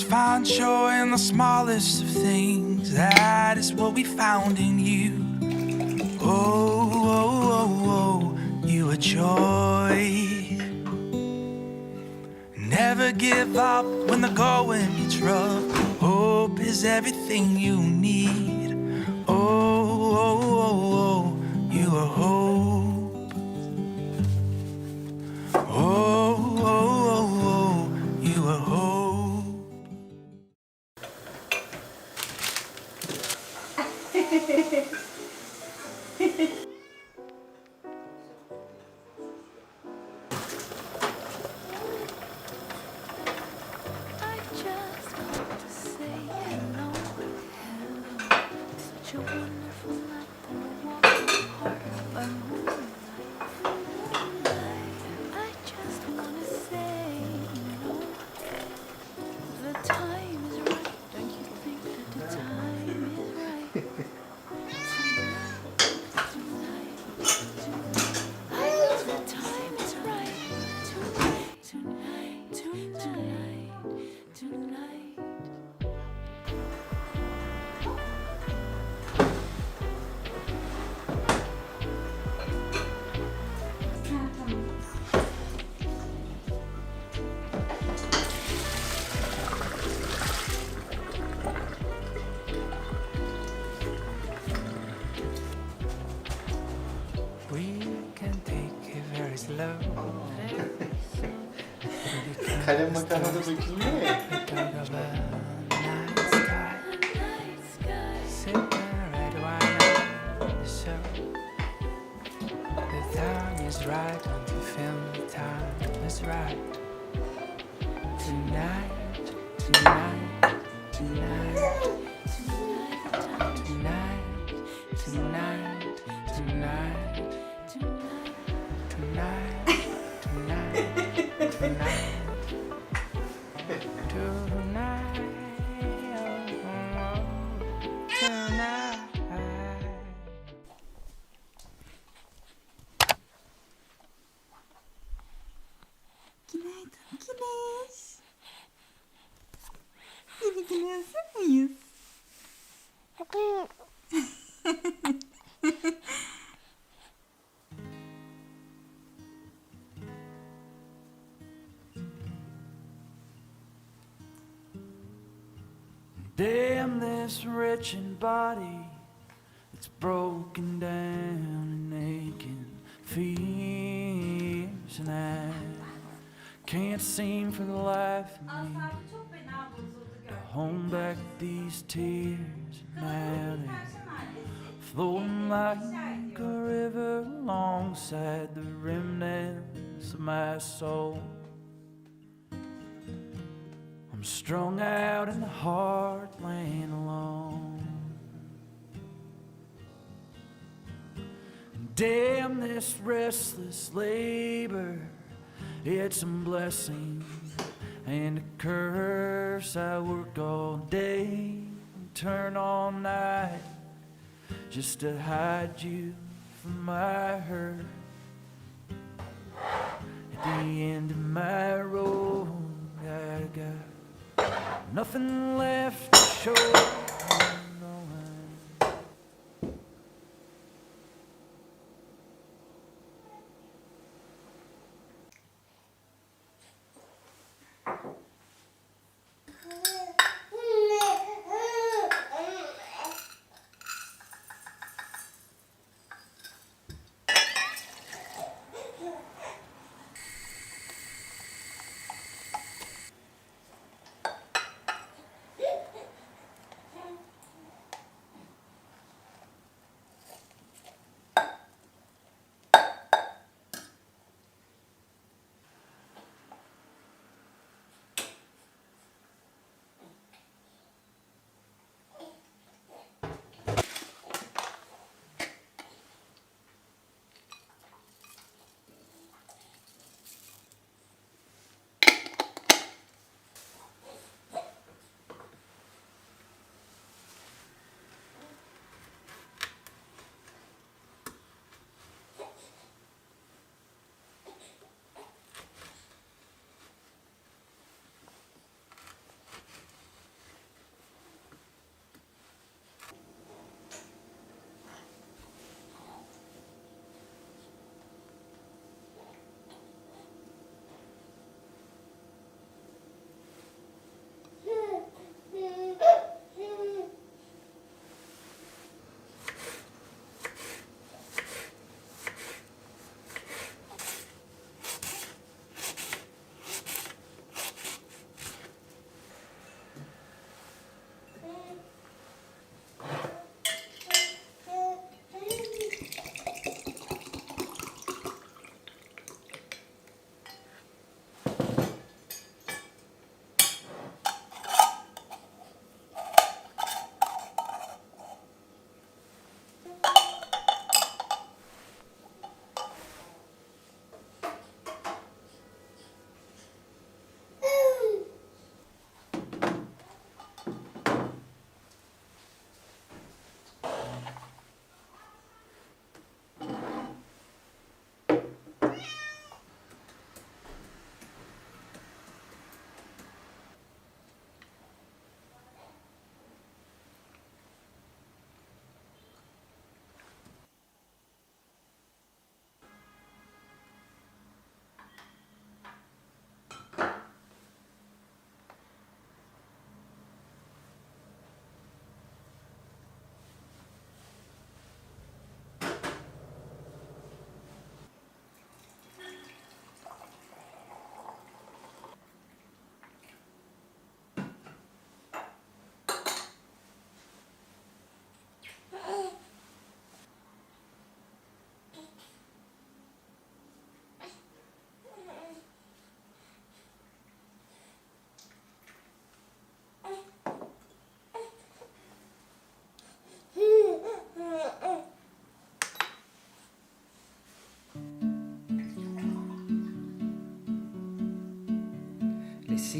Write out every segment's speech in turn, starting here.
us find joy in the smallest of things. That is what we found in you. Oh, oh, oh, oh, you are joy. Never give up when the going gets rough. Hope is everything you need. Oh, oh, oh, oh, you are hope. Oh, oh, oh, oh, you are hope. Kalem makarnada dökülmüyor ya. Günaydın Güneş. Yeni güne hazır mıyız? Damn this wretched body, it's broken down and aching, fears, and I can't seem for the life of me to hold back these tears. Now they're flowing like a river alongside the remnants of my soul. I'm strung out in the heartland alone. Damn this restless labor, it's a blessing and a curse. I work all day, turn all night, just to hide you from my hurt. At the end of my road, I got nothing left to show.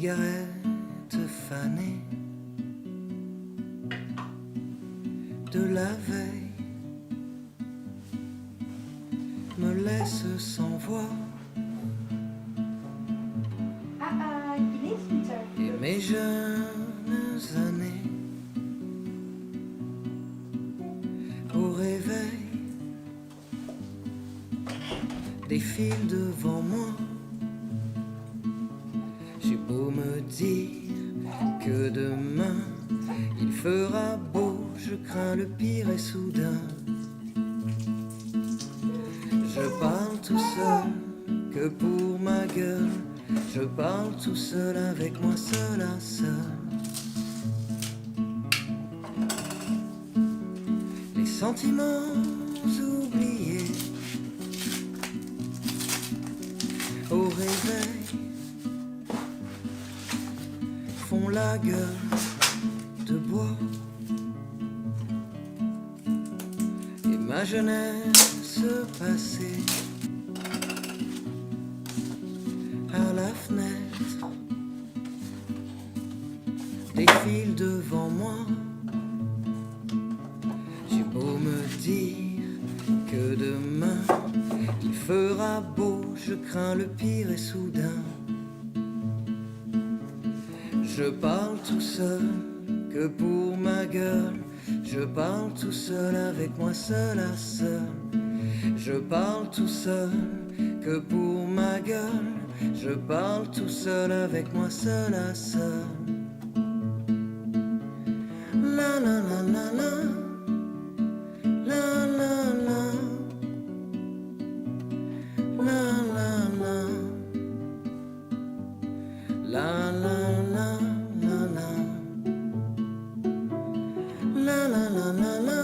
cigarette fanée de la veille me laisse sans voix et mes jeunes années au réveil défilent devant moi. J'ai beau me dire que demain il fera beau, je crains le pire et soudain je parle tout seul que pour ma gueule. Je parle tout seul avec moi seul à seul. Les sentiments oubliés au réveil font la gueule de bois. Et ma jeunesse passée à la fenêtre défile devant moi. J'ai beau me dire que demain il fera beau, je crains le pire et soudain je parle tout seul que pour ma gueule. Je parle tout seul avec moi seul à seul. Je parle tout seul que pour ma gueule. Je parle tout seul avec moi seul à seul. La la la la la. La la la. La la la. La la la la la. La la la la la.